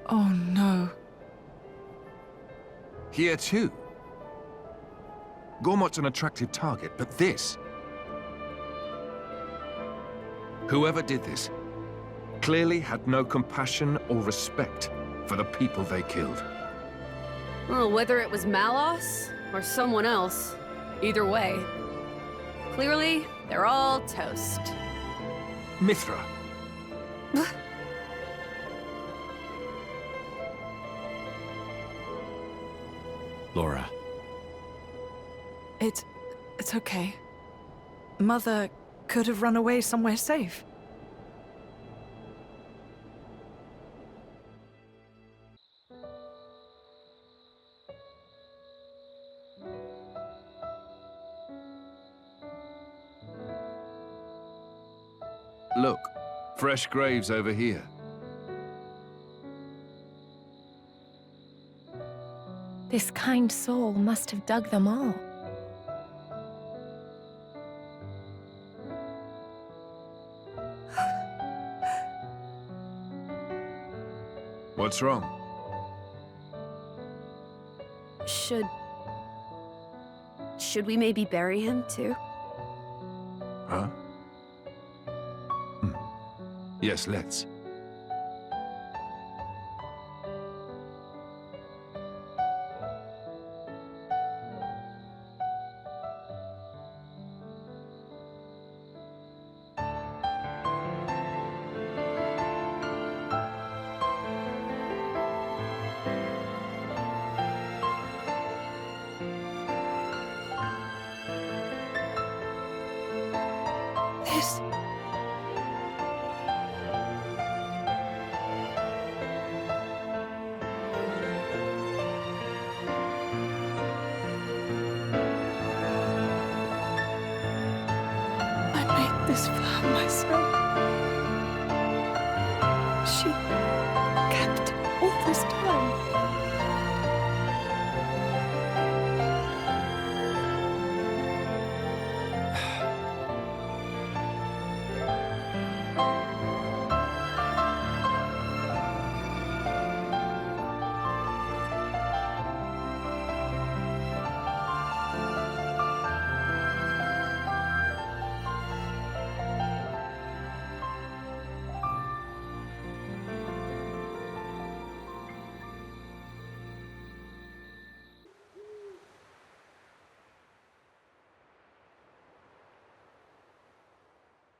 Oh no. Here too. Gormot's an attractive target, but this... Whoever did this clearly had no compassion or respect for the people they killed. Well, whether it was Malos or someone else, either way, clearly they're all toast. Mithra. Laura. It's okay. Mother could have run away somewhere safe. Look, fresh graves over here. This kind soul must have dug them all. What's wrong? Should we maybe bury him too? Huh? Yes, let's. This... I made this for her myself. She kept all this time.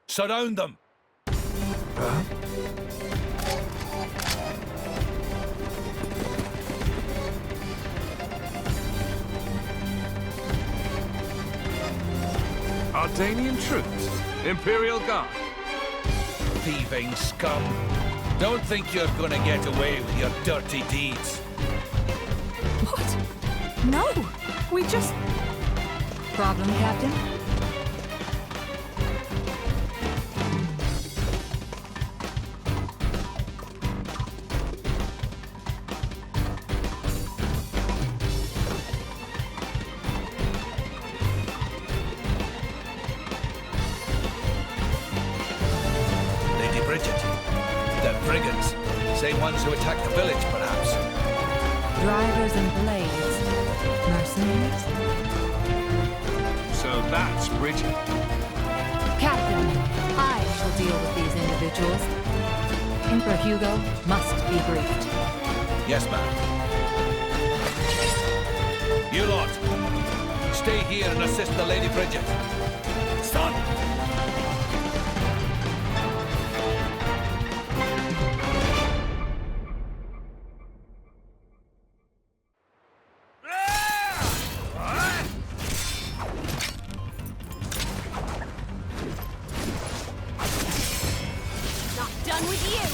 Surround them! Huh? Ardanian troops? Imperial Guard? Thieving scum! Don't think you're gonna get away with your dirty deeds. What? No! We just... Problem, Captain? Lady Bridget. They're brigands. Same ones who attacked the village, perhaps. Drivers and blades. Mercenaries? So that's Bridget. Captain, I shall deal with these individuals. Emperor Hugo must be briefed. Yes, ma'am. You lot, stay here and assist the Lady Bridget. Son! Not done with you!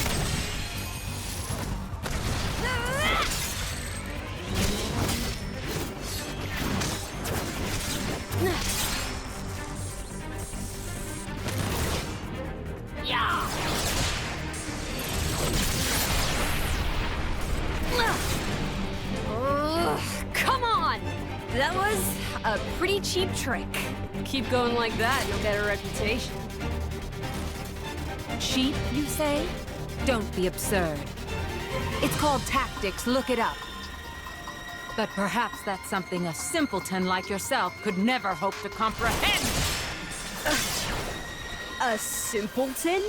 Yeah! Come on! That was a pretty cheap trick. Keep going like that, you'll get a reputation. Cheap, you say? Don't be absurd. It's called tactics, look it up. But perhaps that's something a simpleton like yourself could never hope to comprehend. A simpleton?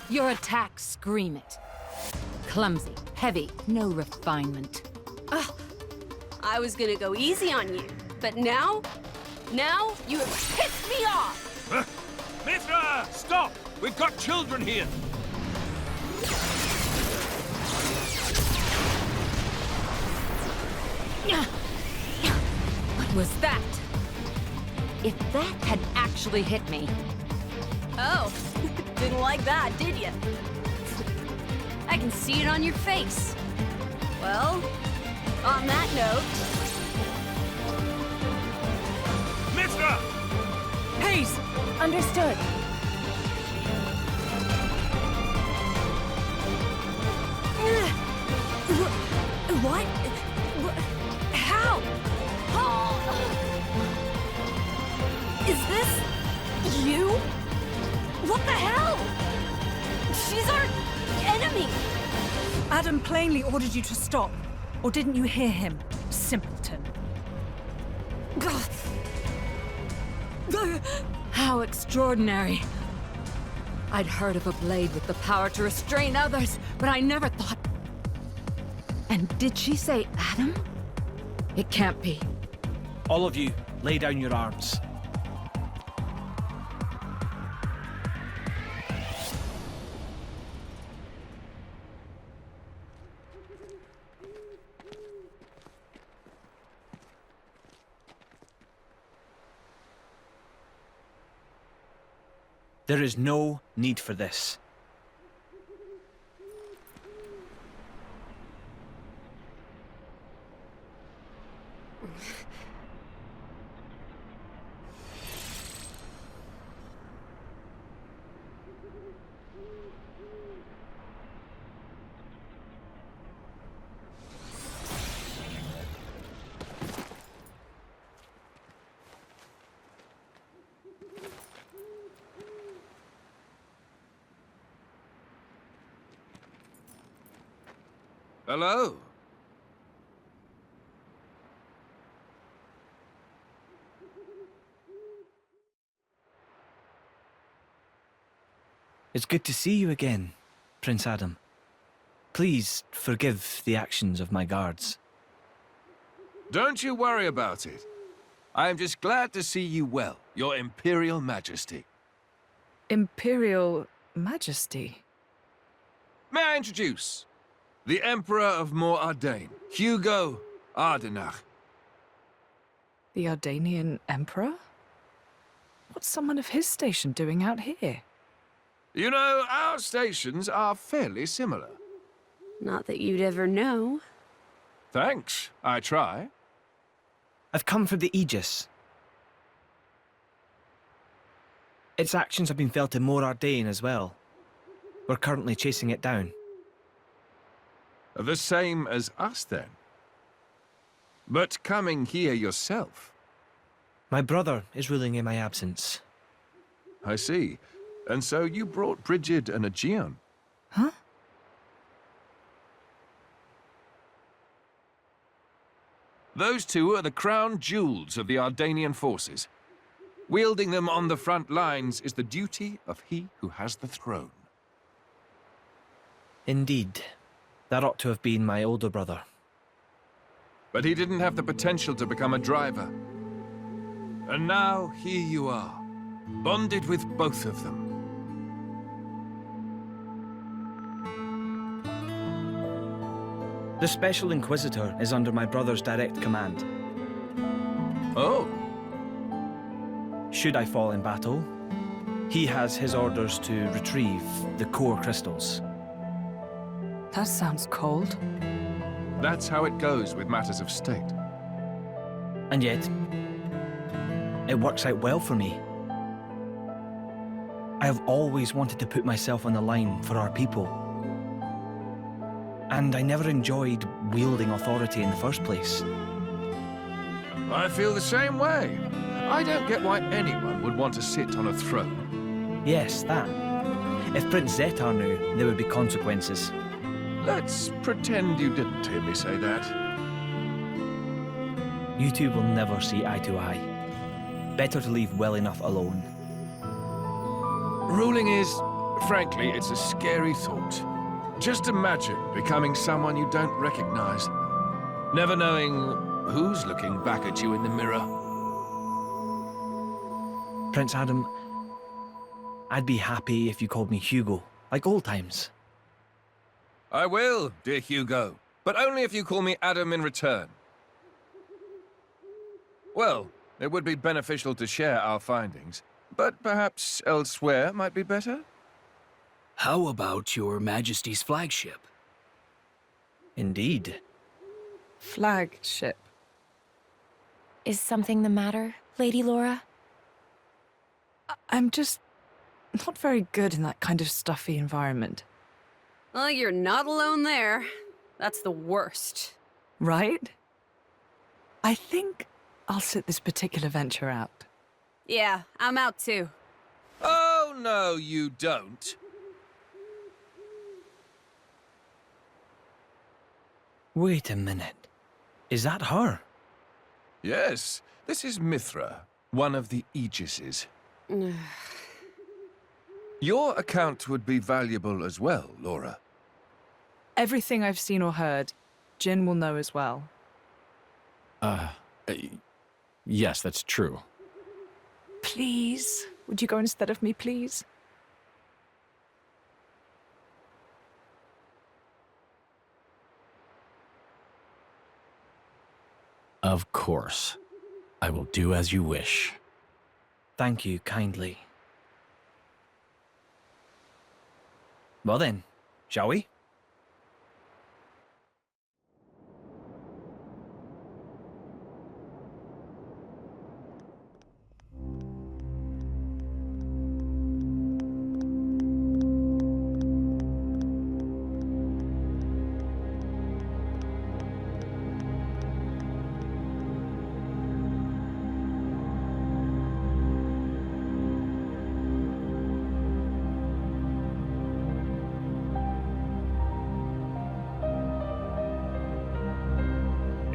Your attacks scream it. Clumsy, heavy, no refinement. I was gonna go easy on you, but now you have pissed me off! Mithra! Stop! We've got children here! What was that? If that had actually hit me, Oh, didn't like that, did you? I can see it on your face. Well, on that note... Mithra! Haze! Understood. What? How? Is this you? What the hell? She's our enemy. Adam plainly ordered you to stop. Or didn't you hear him, simpleton? how extraordinary. I'd heard of a blade with the power to restrain others, but I never thought... And did she say Adam? It can't be. All of you, lay down your arms. There is no need for this. Hello? It's good to see you again, Prince Adam. Please forgive the actions of my guards. Don't you worry about it. I am just glad to see you well, Your Imperial Majesty. Imperial Majesty? May I introduce? The Emperor of Mor-Ardain, Hugo Ardenach. The Ardanian Emperor? What's someone of his station doing out here? You know, our stations are fairly similar. Not that you'd ever know. Thanks, I try. I've come for the Aegis. Its actions have been felt in Mor-Ardain as well. We're currently chasing it down. The same as us, then. But coming here yourself. My brother is ruling in my absence. I see. And so you brought Brigid and Aegeon. Huh? Those two are the crown jewels of the Ardanian forces. Wielding them on the front lines is the duty of he who has the throne. Indeed. That ought to have been my older brother. But he didn't have the potential to become a driver. And now, here you are, bonded with both of them. The Special Inquisitor is under my brother's direct command. Oh. Should I fall in battle, he has his orders to retrieve the core crystals. That sounds cold. That's how it goes with matters of state. And yet, it works out well for me. I have always wanted to put myself on the line for our people. And I never enjoyed wielding authority in the first place. I feel the same way. I don't get why anyone would want to sit on a throne. Yes, that. If Prince Zetar knew, there would be consequences. Let's pretend you didn't hear me say that. You two will never see eye to eye. Better to leave well enough alone. Ruling is, frankly, it's a scary thought. Just imagine becoming someone you don't recognize. Never knowing who's looking back at you in the mirror. Prince Adam, I'd be happy if you called me Hugo, like old times. I will, dear Hugo, but only if you call me Adam in return. Well, it would be beneficial to share our findings, but perhaps elsewhere might be better? How about your Majesty's flagship? Indeed. Flagship. Is something the matter, Lady Laura? I'm just not very good in that kind of stuffy environment. Well, you're not alone there. That's the worst. Right? I think I'll sit this particular venture out. Yeah, I'm out too. Oh, no, you don't. Wait a minute. Is that her? Yes, this is Mithra, one of the Aegises. Your account would be valuable as well, Laura. Everything I've seen or heard, Jin will know as well. Yes, that's true. Please, would you go instead of me, please? Of course. I will do as you wish. Thank you kindly. Well then, shall we?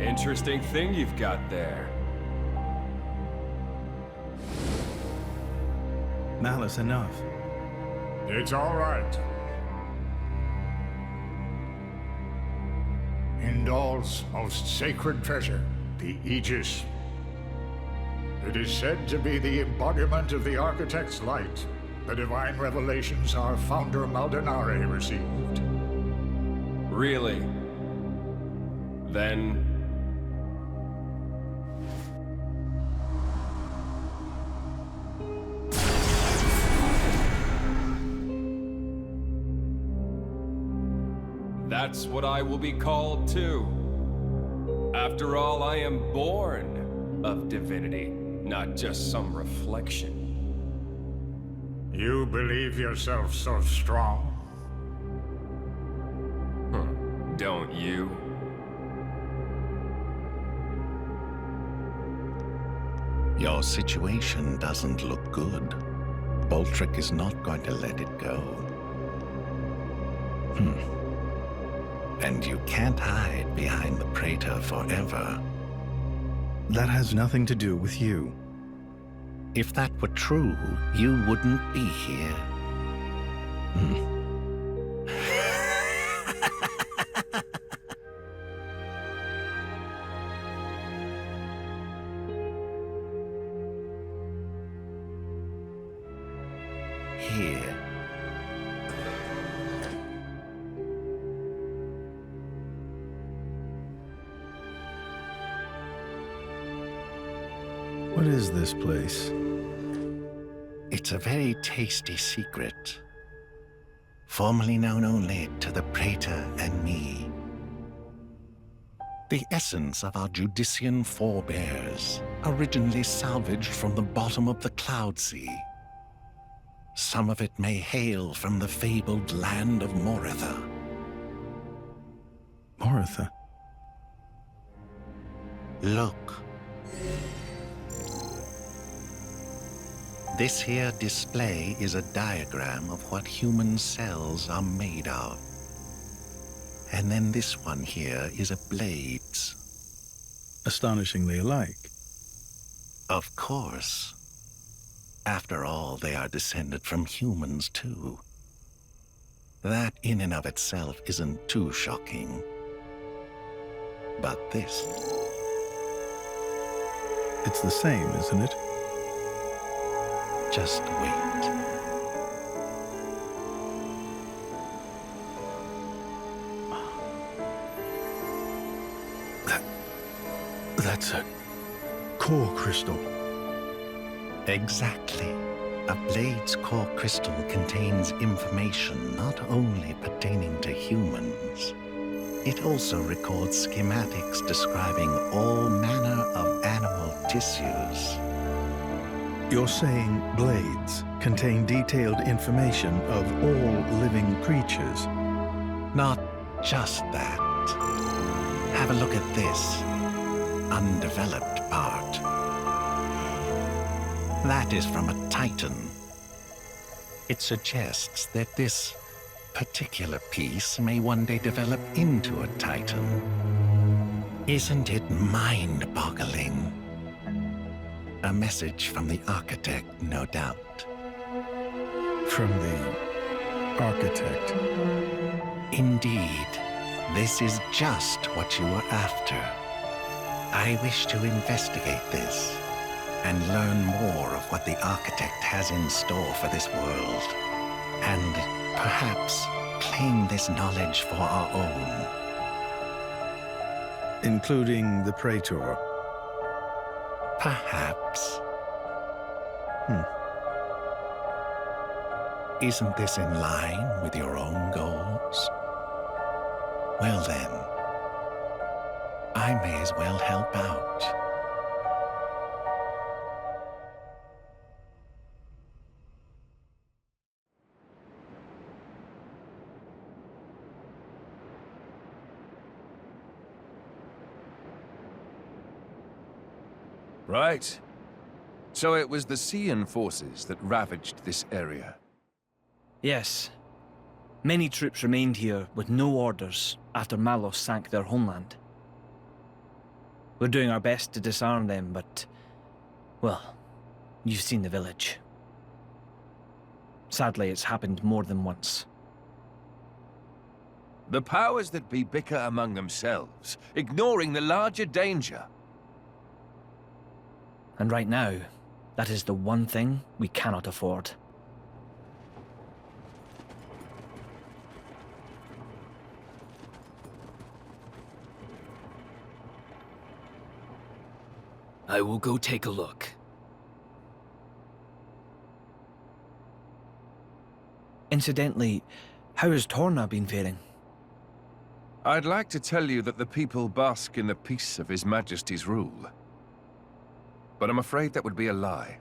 Interesting thing you've got there. Malice enough. It's all right. Indal's most sacred treasure, the Aegis. It is said to be the embodiment of the Architect's light, the divine revelations our founder Maldonare received. Really? Then... that's what I will be called too. After all, I am born of divinity, not just some reflection. You believe yourself so strong? Don't you? Your situation doesn't look good. Boltrick is not going to let it go. And you can't hide behind the Praetor forever. That has nothing to do with you. If that were true, you wouldn't be here. Here. What is this place? It's a very tasty secret. Formerly known only to the Praetor and me. The essence of our Judician forebears, originally salvaged from the bottom of the Cloud Sea. Some of it may hail from the fabled land of Moritha. Moritha? Look. This here display is a diagram of what human cells are made of. and then this one here is a blade's. Astonishingly alike. Of course. After all, they are descended from humans, too. That in and of itself isn't too shocking. But this... It's the same, isn't it? Just wait. That's a core crystal. Exactly. A blade's core crystal contains information not only pertaining to humans. It also records schematics describing all manner of animal tissues. You're saying blades contain detailed information of all living creatures? Not just that. Have a look at this undeveloped part. That is from a Titan. It suggests that this particular piece may one day develop into a Titan. Isn't it mind-boggling? A message from the architect, no doubt. From the architect? Indeed. This is just what you were after. I wish to investigate this and learn more of what the architect has in store for this world, and perhaps claim this knowledge for our own. Including the Praetor? Perhaps. Isn't this in line with your own goals? Well then, I may as well help out. Right. So it was the Xian forces that ravaged this area. Yes. Many troops remained here with no orders after Malos sank their homeland. We're doing our best to disarm them, but... well, you've seen the village. Sadly, it's happened more than once. The powers that be bicker among themselves, ignoring the larger danger. And right now, that is the one thing we cannot afford. I will go take a look. Incidentally, how has Torna been faring? I'd like to tell you that the people bask in the peace of His Majesty's rule. But I'm afraid that would be a lie.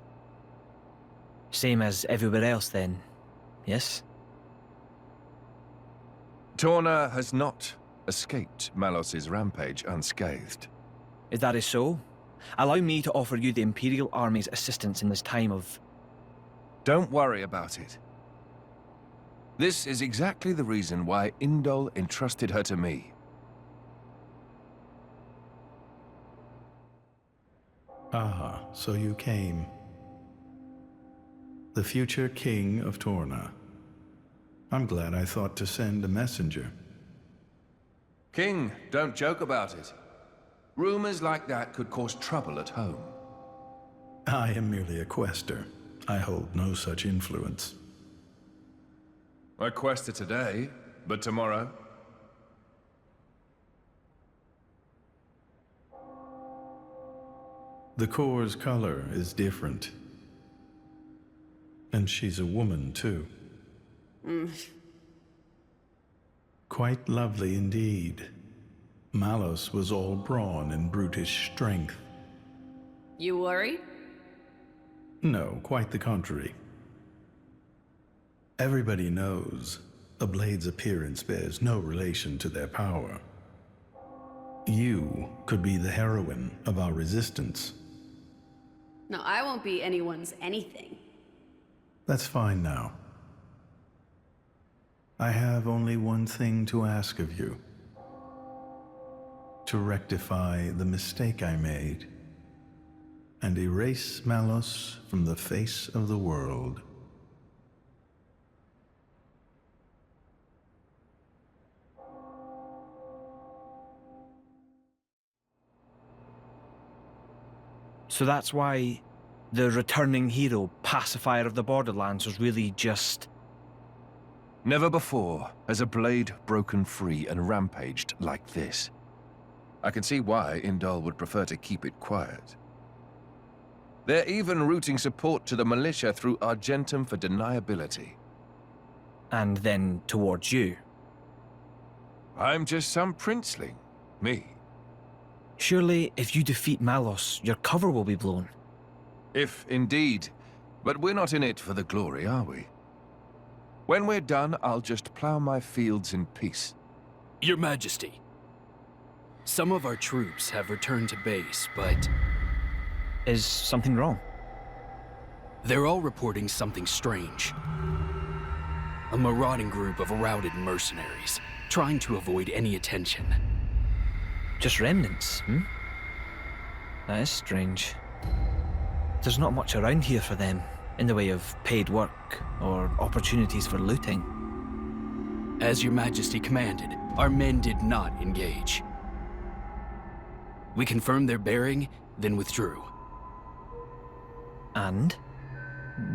Same as everywhere else then, yes? Torna has not escaped Malos's rampage unscathed. If that is so, allow me to offer you the Imperial Army's assistance in this time of... Don't worry about it. This is exactly the reason why Indol entrusted her to me. Ah, so you came. The future king of Torna. I'm glad I thought to send a messenger. King, don't joke about it. Rumors like that could cause trouble at home. I am merely a quester. I hold no such influence. I quested today, but tomorrow? The core's color is different. And she's a woman, too. Quite lovely indeed. Malos was all brawn and brutish strength. You worried? No, quite the contrary. Everybody knows a blade's appearance bears no relation to their power. You could be the heroine of our resistance. No, I won't be anyone's anything. That's fine now. I have only one thing to ask of you. to rectify the mistake I made and erase Malos from the face of the world. So that's why the returning hero, pacifier of the Borderlands, was really just... Never before has a blade broken free and rampaged like this. I can see why Indal would prefer to keep it quiet. They're even routing support to the militia through Argentum for deniability. And then towards you. I'm just some princeling. Me. Surely, if you defeat Malos, your cover will be blown. If indeed. But we're not in it for the glory, are we? When we're done, I'll just plow my fields in peace. Your Majesty, some of our troops have returned to base, but... Is something wrong? They're all reporting something strange. A marauding group of routed mercenaries, trying to avoid any attention. Just remnants, hmm? That is strange. There's not much around here for them, in the way of paid work or opportunities for looting. As your Majesty commanded, our men did not engage. We confirmed their bearing, then withdrew. And?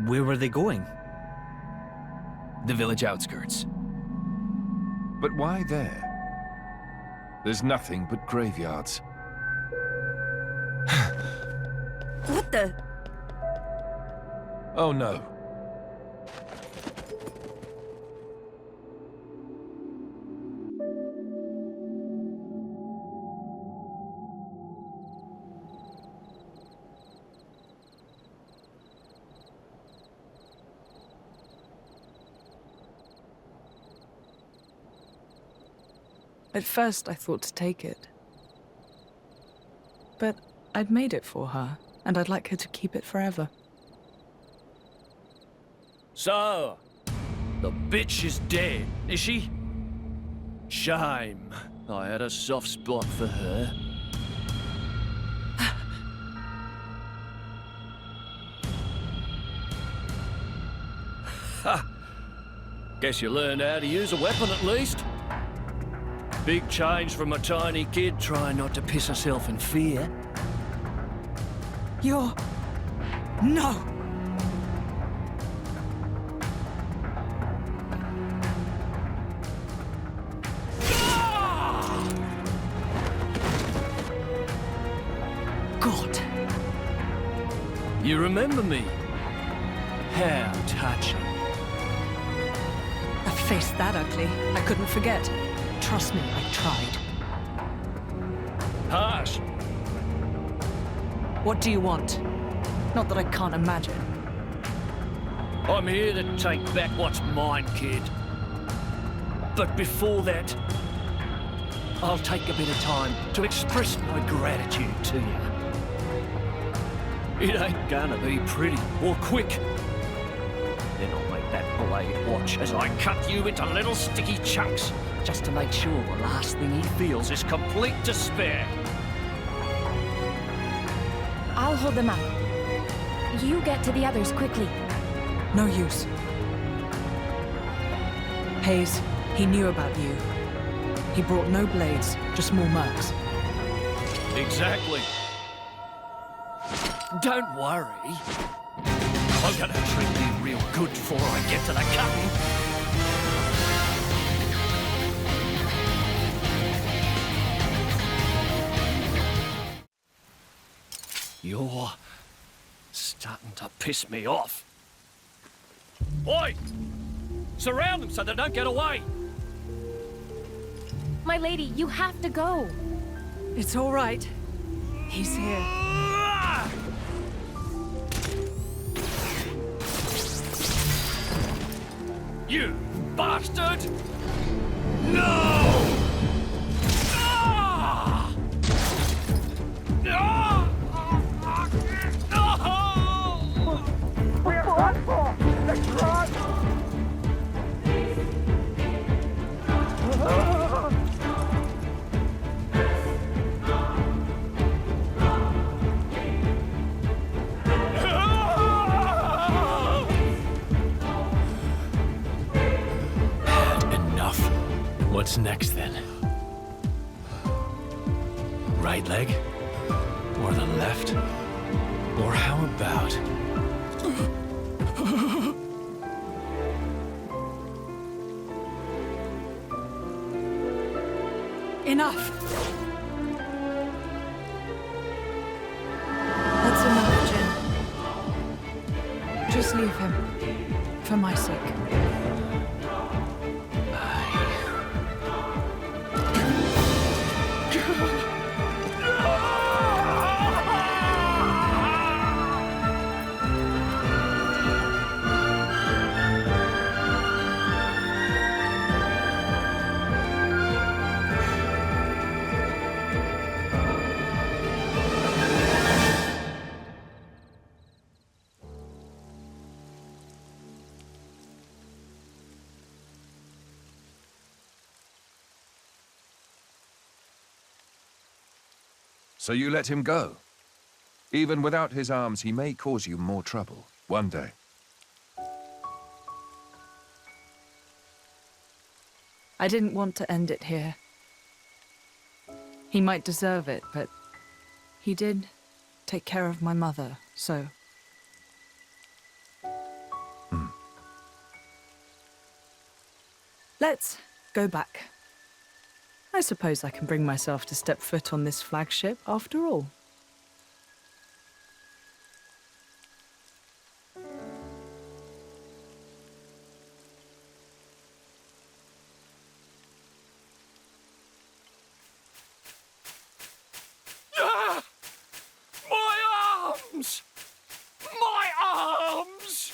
Where were they going? The village outskirts. But why there? There's nothing but graveyards. What the? Oh no. At first, I thought to take it. But I'd made it for her, and I'd like her to keep it forever. So, the bitch is dead, is she? Shame. I had a soft spot for her. Ha! Guess you learned how to use a weapon at least. Big change from a tiny kid trying not to piss herself in fear. You're... No! God! You remember me? How touching. A face that ugly, I couldn't forget. Trust me, I tried. Harsh. What do you want? Not that I can't imagine. I'm here to take back what's mine, kid. But before that, I'll take a bit of time to express my gratitude to you. It ain't gonna be pretty or quick. Then I'll make that blade watch as I cut you into little sticky chunks, just to make sure the last thing he feels is complete despair. I'll hold them up. You get to the others quickly. No use. Hayes, he knew about you. He brought no blades, just more mercs. Exactly. Don't worry. I'm gonna treat you real good before I get to the cutting. You're starting to piss me off. Oi! Surround them so they don't get away! My lady, you have to go. It's all right. He's here. You bastard! No! Ah! Ah! What's next then? Right leg? Or the left? Or how about... Enough! That's enough, Jin. Just leave him. For my sake. So you let him go? Even without his arms, he may cause you more trouble, one day. I didn't want to end it here. He might deserve it, but he did take care of my mother, so... Let's go back. I suppose I can bring myself to step foot on this flagship after all. Ah! My arms! My arms!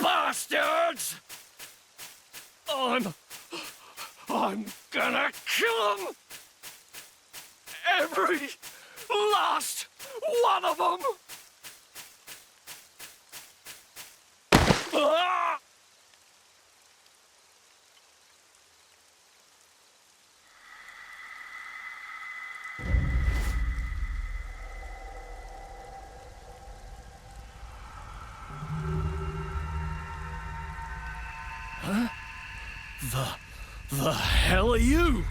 Bastards! I'm gonna kill them! Every last one of them! Ah! Huh? The hell are you?